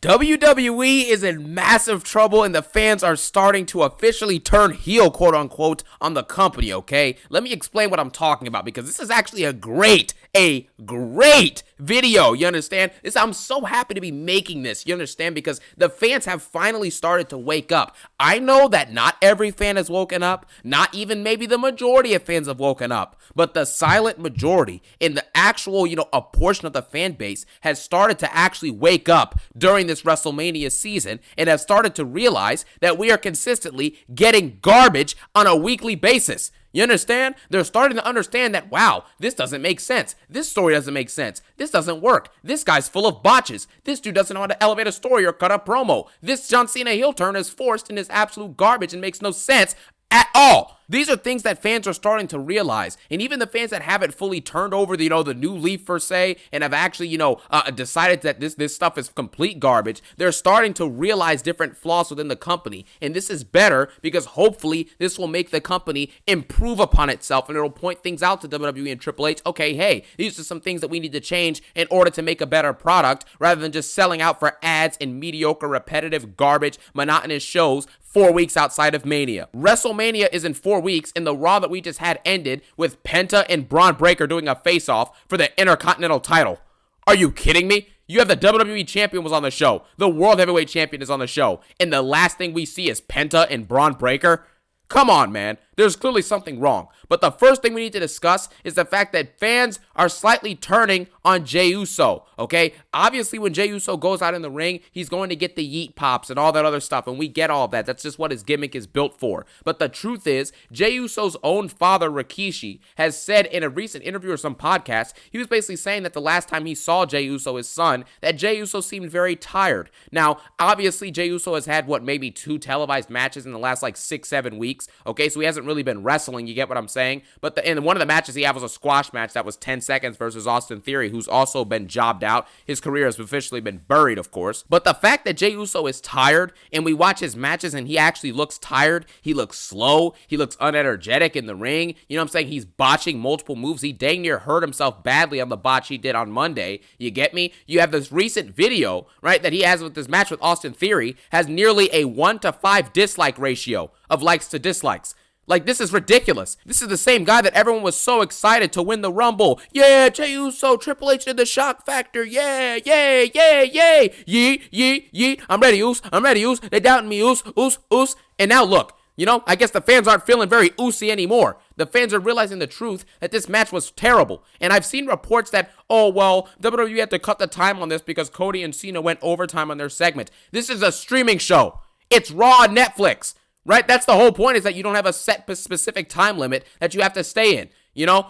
WWE is in massive trouble and the fans are starting to officially turn heel, quote unquote, on the company, okay? Let me explain what I'm talking about because this is actually a great video, you understand? I'm so happy to be making this, you understand? Because the fans have finally started to wake up. I know that not every fan has woken up, not even maybe the majority of fans have woken up, but the silent majority in the actual, a portion of the fan base has started to actually wake up during this WrestleMania season and have started to realize that we are consistently getting garbage on a weekly basis. You understand? They're starting to understand that, wow, this doesn't make sense. This story doesn't make sense. This doesn't work. This guy's full of botches. This dude doesn't know how to elevate a story or cut a promo. This John Cena heel turn is forced and is absolute garbage and makes no sense at all. These are things that fans are starting to realize, and even the fans that haven't fully turned over the new leaf per se, and have actually, decided that this stuff is complete garbage, they're starting to realize different flaws within the company, and this is better because hopefully this will make the company improve upon itself, and it'll point things out to WWE and Triple H. Okay, hey, these are some things that we need to change in order to make a better product, rather than just selling out for ads and mediocre, repetitive, garbage, monotonous shows 4 weeks outside of Mania. WrestleMania is in 4 weeks, and the Raw that we just had ended with Penta and Braun Breaker doing a face-off for the Intercontinental title. Are you kidding me? You have the WWE Champion was on the show. The World Heavyweight Champion is on the show. And the last thing we see is Penta and Braun Breaker? Come on, man. There's clearly something wrong. But the first thing we need to discuss is the fact that fans are slightly turning on Jey Uso, okay? Obviously, when Jey Uso goes out in the ring, he's going to get the yeet pops and all that other stuff, and we get all of that. That's just what his gimmick is built for. But the truth is, Jey Uso's own father, Rikishi, has said in a recent interview or some podcast, he was basically saying that the last time he saw Jey Uso, his son, that Jey Uso seemed very tired. Now, obviously, Jey Uso has had, maybe 2 televised matches in the last, 6-7 weeks, okay? So he hasn't really been wrestling, you get what I'm saying? But and one of the matches he had was a squash match that was 10 seconds versus Austin Theory, who's also been jobbed out. His career has officially been buried, of course. But the fact that Jey Uso is tired, and we watch his matches and he actually looks tired, he looks slow, he looks unenergetic in the ring, you know what I'm saying? He's botching multiple moves. He dang near hurt himself badly on the botch he did on Monday. You get me? You have this recent video, right, that he has with this match with Austin Theory, has nearly a 1-to-5 dislike ratio of likes to dislikes. This is ridiculous. This is the same guy that everyone was so excited to win the Rumble. Yeah, Jey Uso, Triple H did the shock factor. Yeah, yay, yay, yay. Yeet. I'm ready, Oos. They doubting me, Oos. And now look, I guess the fans aren't feeling very oosy anymore. The fans are realizing the truth that this match was terrible. And I've seen reports that, WWE had to cut the time on this because Cody and Cena went overtime on their segment. This is a streaming show. It's Raw on Netflix. Right? That's the whole point, is that you don't have a set specific time limit that you have to stay in.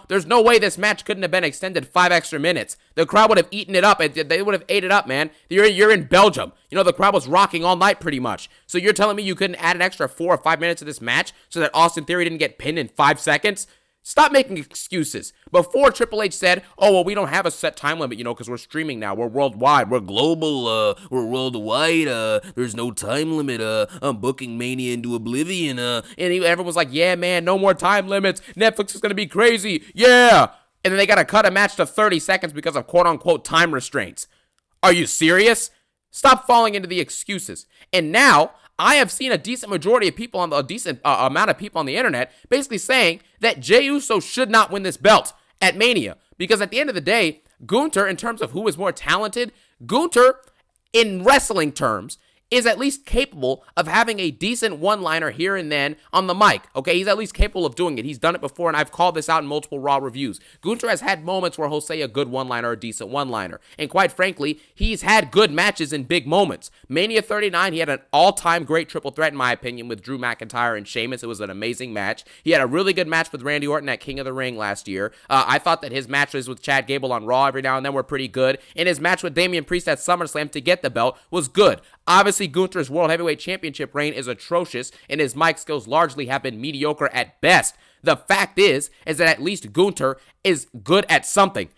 There's no way this match couldn't have been extended 5 extra minutes. The crowd would have eaten it up. They would have ate it up, man. You're in Belgium. The crowd was rocking all night pretty much. So you're telling me you couldn't add an extra 4 or 5 minutes to this match so that Austin Theory didn't get pinned in 5 seconds? Stop making excuses. Before Triple H said, we don't have a set time limit, because we're streaming now. We're worldwide. We're global. We're worldwide. There's no time limit. I'm booking Mania into oblivion. And everyone was like, yeah, man, no more time limits. Netflix is going to be crazy. Yeah. And then they got to cut a match to 30 seconds because of quote-unquote time restraints. Are you serious? Stop falling into the excuses. And now, I have seen a decent majority of people a decent amount of people on the internet basically saying that Jey Uso should not win this belt at Mania. Because at the end of the day, Gunther, in terms of who is more talented, Gunther, in wrestling terms, is at least capable of having a decent one-liner here and then on the mic, okay? He's at least capable of doing it. He's done it before, and I've called this out in multiple Raw reviews. Gunther has had moments where he'll say a good one-liner or a decent one-liner, and quite frankly, he's had good matches in big moments. Mania 39, he had an all-time great triple threat, in my opinion, with Drew McIntyre and Sheamus. It was an amazing match. He had a really good match with Randy Orton at King of the Ring last year. I thought that his matches with Chad Gable on Raw every now and then were pretty good, and his match with Damian Priest at SummerSlam to get the belt was good. Obviously, Gunther's World Heavyweight Championship reign is atrocious, and his mic skills largely have been mediocre at best. The fact is that at least Gunther is good at something.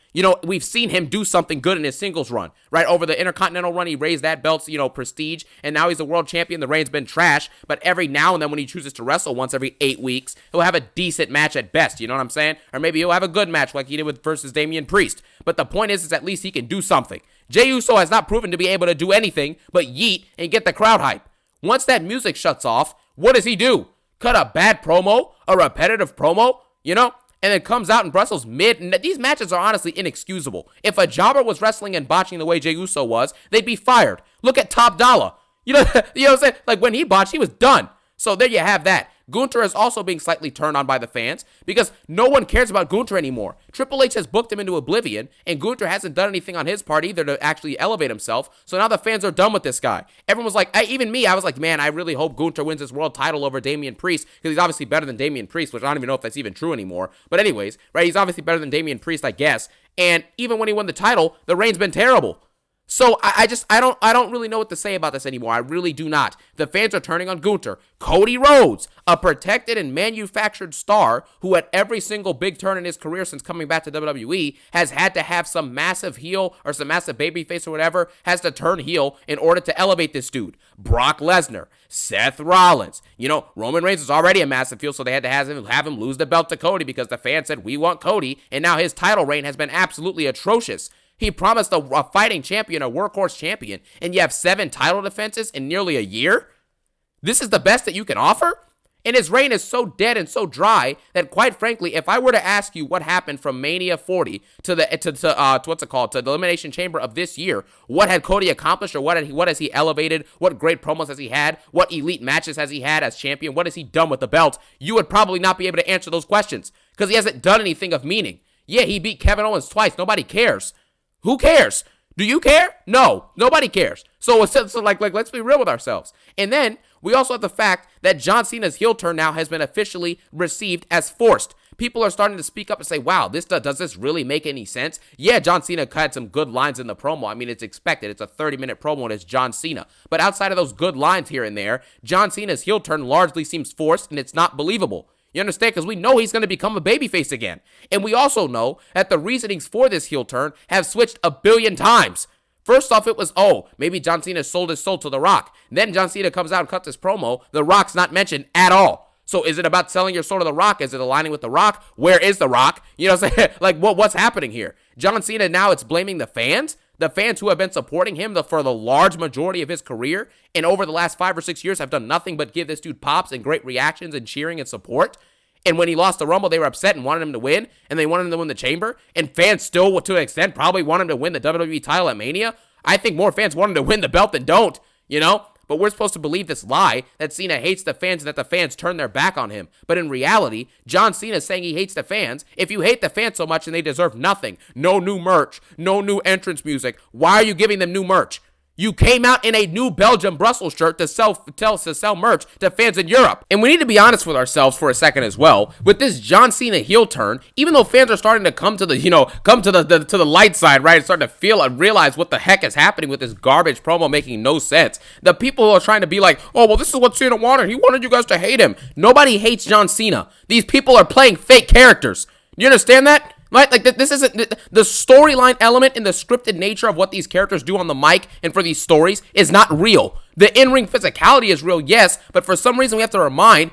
We've seen him do something good in his singles run, right? Over the Intercontinental run, he raised that belt's, prestige, and now he's a world champion. The reign's been trash, but every now and then when he chooses to wrestle once every 8 weeks, he'll have a decent match at best, you know what I'm saying? Or maybe he'll have a good match like he did versus Damian Priest. But the point is at least he can do something. Jey Uso has not proven to be able to do anything but yeet and get the crowd hype. Once that music shuts off, what does he do? Cut a bad promo, a repetitive promo, and then comes out and wrestles mid. And these matches are honestly inexcusable. If a jobber was wrestling and botching the way Jey Uso was, they'd be fired. Look at Top Dollar. You know what I'm saying? Like when he botched, he was done. So there you have that. Gunther is also being slightly turned on by the fans because no one cares about Gunther anymore. Triple H has booked him into oblivion, and Gunther hasn't done anything on his part either to actually elevate himself. So now the fans are done with this guy. Everyone was like, even me, I was like, man, I really hope Gunther wins his world title over Damian Priest because he's obviously better than Damian Priest, which I don't even know if that's even true anymore. But anyways, right, he's obviously better than Damian Priest, I guess. And even when he won the title, the reign's been terrible. So I don't really know what to say about this anymore. I really do not. The fans are turning on Gunther. Cody Rhodes, a protected and manufactured star who at every single big turn in his career since coming back to WWE has had to have some massive heel or some massive babyface or whatever, has to turn heel in order to elevate this dude. Brock Lesnar, Seth Rollins. Roman Reigns is already a massive heel, so they had to have him lose the belt to Cody because the fans said, we want Cody, and now his title reign has been absolutely atrocious. He promised a fighting champion, a workhorse champion, and you have 7 title defenses in nearly a year? This is the best that you can offer? And his reign is so dead and so dry that, quite frankly, if I were to ask you what happened from Mania 40 to the Elimination Chamber of this year, what had Cody accomplished, or what has he elevated? What great promos has he had? What elite matches has he had as champion? What has he done with the belt? You would probably not be able to answer those questions because he hasn't done anything of meaning. Yeah, he beat Kevin Owens twice. Nobody cares. Who cares? Do you care? No, nobody cares. So let's be real with ourselves. And then we also have the fact that John Cena's heel turn now has been officially received as forced. People are starting to speak up and say, wow, does this really make any sense? Yeah, John Cena had some good lines in the promo. I mean, it's expected. It's a 30-minute promo and it's John Cena. But outside of those good lines here and there, John Cena's heel turn largely seems forced and it's not believable. You understand? Because we know he's going to become a babyface again. And we also know that the reasonings for this heel turn have switched a billion times. First off, it was, maybe John Cena sold his soul to The Rock. Then John Cena comes out and cuts his promo. The Rock's not mentioned at all. So is it about selling your soul to The Rock? Is it aligning with The Rock? Where is The Rock? You know what I'm saying? Like, what's happening here? John Cena now it's blaming the fans? The fans who have been supporting him for the large majority of his career and over the last 5 or 6 years have done nothing but give this dude pops and great reactions and cheering and support. And when he lost the Rumble, they were upset and wanted him to win, and they wanted him to win the Chamber. And fans still, to an extent, probably want him to win the WWE title at Mania. I think more fans want him to win the belt than don't, But we're supposed to believe this lie that Cena hates the fans and that the fans turn their back on him. But in reality, John Cena is saying he hates the fans. If you hate the fans so much and they deserve nothing, no new merch, no new entrance music, why are you giving them new merch? You came out in a new Belgium Brussels shirt to sell merch to fans in Europe. And we need to be honest with ourselves for a second as well. With this John Cena heel turn, even though fans are starting to come to the light side, right? And starting to feel and realize what the heck is happening with this garbage promo making no sense. The people who are trying to be like, oh, well, this is what Cena wanted. He wanted you guys to hate him. Nobody hates John Cena. These people are playing fake characters. You understand that? Right? Like, this isn't the storyline element and the scripted nature of what these characters do on the mic and for these stories is not real. The in-ring physicality is real, yes, but for some reason we have to remind,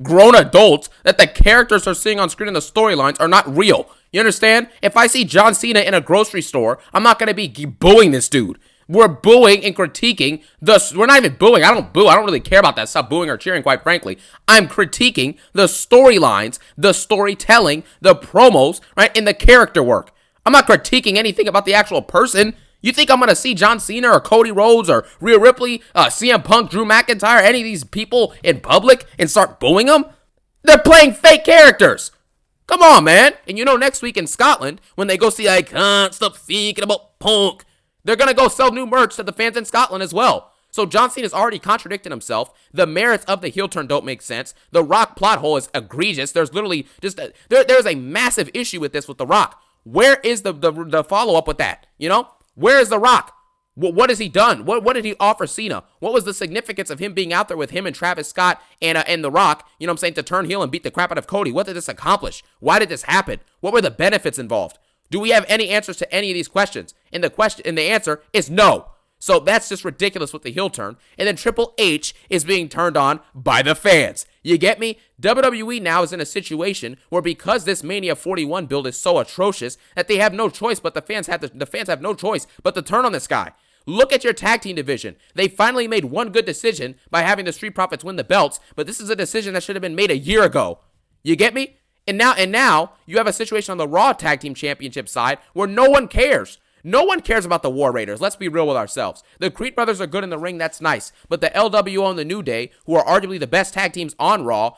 grown adults that the characters they're seeing on screen and the storylines are not real. You understand? If I see John Cena in a grocery store, I'm not going to be booing this dude. We're booing and critiquing we're not even booing. I don't boo. I don't really care about that stuff, booing or cheering, quite frankly. I'm critiquing the storylines, the storytelling, the promos, right, and the character work. I'm not critiquing anything about the actual person. You think I'm going to see John Cena or Cody Rhodes or Rhea Ripley, CM Punk, Drew McIntyre, any of these people in public and start booing them? They're playing fake characters. Come on, man. And next week in Scotland, when they go see I Can't Stop Thinking About Punk, they're going to go sell new merch to the fans in Scotland as well. So John Cena's already contradicted himself. The merits of the heel turn don't make sense. The Rock plot hole is egregious. There's literally there's a massive issue with this with The Rock. Where is the follow-up with that? Where is The Rock? What has he done? What did he offer Cena? What was the significance of him being out there with him and Travis Scott and The Rock, you know what I'm saying, to turn heel and beat the crap out of Cody? What did this accomplish? Why did this happen? What were the benefits involved? Do we have any answers to any of these questions? And the answer is no. So that's just ridiculous with the heel turn. And then Triple H is being turned on by the fans. You get me? WWE now is in a situation where, because this Mania 41 build is so atrocious, that they have no choice, but the fans have no choice but to turn on this guy. Look at your tag team division. They finally made one good decision by having the Street Profits win the belts, but this is a decision that should have been made a year ago. You get me? And now you have a situation on the Raw Tag Team Championship side where no one cares. No one cares about the War Raiders. Let's be real with ourselves. The Creed brothers are good in the ring. That's nice. But the LWO and the New Day, who are arguably the best tag teams on Raw,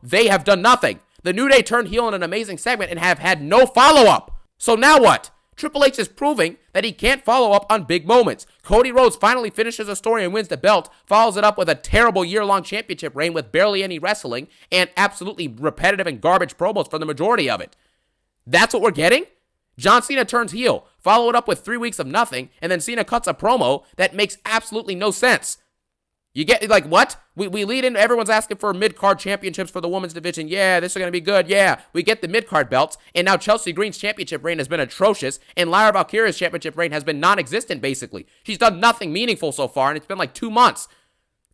they have done nothing. The New Day turned heel in an amazing segment and have had no follow-up. So now what? Triple H is proving that he can't follow up on big moments. Cody Rhodes finally finishes a story and wins the belt, follows it up with a terrible year-long championship reign with barely any wrestling and absolutely repetitive and garbage promos for the majority of it. That's what we're getting? John Cena turns heel, follow it up with 3 weeks of nothing, and then Cena cuts a promo that makes absolutely no sense. You get, like, what? We lead in, everyone's asking for mid-card championships for the women's division. Yeah, this is going to be good. Yeah, we get the mid-card belts, and now Chelsea Green's championship reign has been atrocious, and Lyra Valkyria's championship reign has been non-existent, basically. She's done nothing meaningful so far, and it's been like 2 months.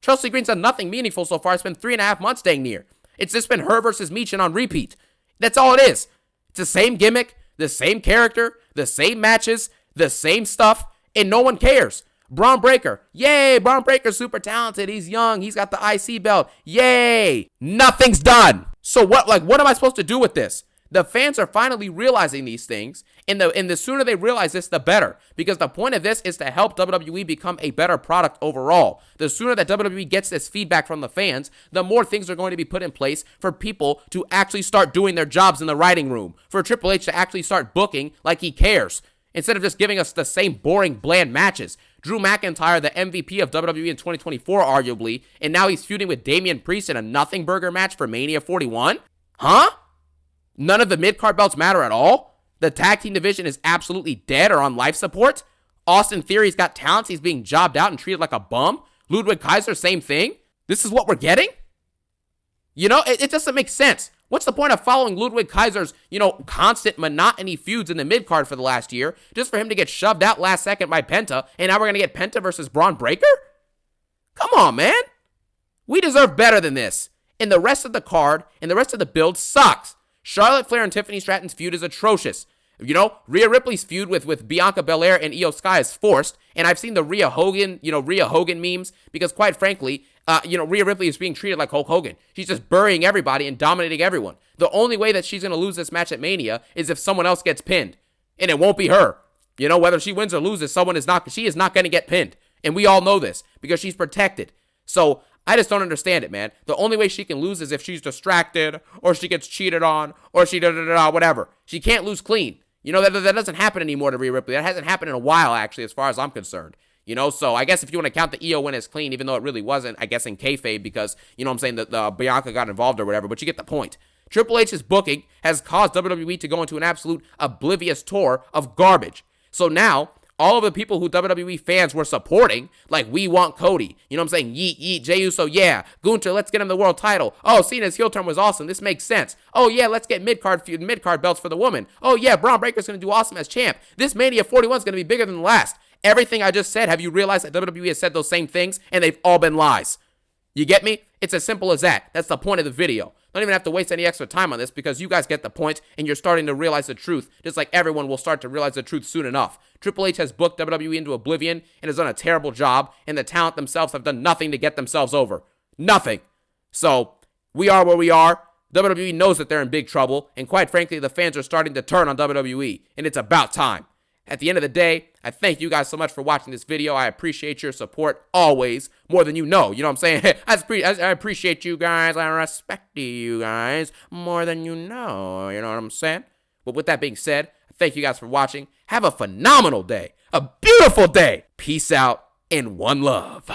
Chelsea Green's done nothing meaningful so far. It's been 3.5 months dang near. It's just been her versus Michin on repeat. That's all it is. It's the same gimmick, the same character, the same matches, the same stuff, and no one cares. Braun Breaker, yay, Braun Breaker's super talented, he's young, he's got the IC belt, yay, nothing's done. So what am I supposed to do with this? The fans are finally realizing these things, and the sooner they realize this, the better, because the point of this is to help WWE become a better product overall. The sooner that WWE gets this feedback from the fans, the more things are going to be put in place for people to actually start doing their jobs in the writing room, for Triple H to actually start booking like he cares, instead of just giving us the same boring, bland matches. Drew McIntyre, the MVP of WWE in 2024, arguably, and now he's feuding with Damian Priest in a nothing burger match for Mania 41? Huh? None of the mid-card belts matter at all? The tag team division is absolutely dead or on life support? Austin Theory's got talents, he's being jobbed out and treated like a bum? Ludwig Kaiser, same thing? This is what we're getting? It doesn't make sense. What's the point of following Ludwig Kaiser's, constant monotony feuds in the mid-card for the last year, just for him to get shoved out last second by Penta, and now we're going to get Penta versus Braun Breaker? Come on, man. We deserve better than this. And the rest of the card and the rest of the build sucks. Charlotte Flair and Tiffany Stratton's feud is atrocious. Rhea Ripley's feud with Bianca Belair and Io Sky is forced, and I've seen the Rhea Hogan memes, because quite frankly, Rhea Ripley is being treated like Hulk Hogan. She's just burying everybody and dominating everyone. The only way that she's going to lose this match at Mania is if someone else gets pinned, and it won't be her. Whether she wins or loses, she is not going to get pinned, and we all know this, because she's protected. So, I just don't understand it, man. The only way she can lose is if she's distracted, or she gets cheated on, or she whatever. She can't lose clean. That doesn't happen anymore to Rhea Ripley. That hasn't happened in a while, actually, as far as I'm concerned. So I guess if you want to count the Io win as clean, even though it really wasn't, I guess in kayfabe, because, that Bianca got involved or whatever, but you get the point. Triple H's booking has caused WWE to go into an absolute oblivious tour of garbage. So now, all of the people who WWE fans were supporting, like, we want Cody, yeet, yeet, Jey Uso, yeah, Gunther, let's get him the world title, oh, Cena's heel turn was awesome, this makes sense, oh, yeah, let's get mid-card belts for the woman, oh, yeah, Braun Breaker's going to do awesome as champ, this Mania 41 is going to be bigger than the last. Everything I just said, have you realized that WWE has said those same things, and they've all been lies? You get me? It's as simple as that. That's the point of the video. Don't even have to waste any extra time on this, because you guys get the point, and you're starting to realize the truth, just like everyone will start to realize the truth soon enough. Triple H has booked WWE into oblivion and has done a terrible job, and the talent themselves have done nothing to get themselves over. Nothing. So, we are where we are. WWE knows that they're in big trouble, and quite frankly, the fans are starting to turn on WWE, and it's about time. At the end of the day, I thank you guys so much for watching this video. I appreciate your support always, more than you know. You know what I'm saying? I appreciate you guys. I respect you guys more than you know. You know what I'm saying? But with that being said, thank you guys for watching. Have a phenomenal day. A beautiful day. Peace out and one love.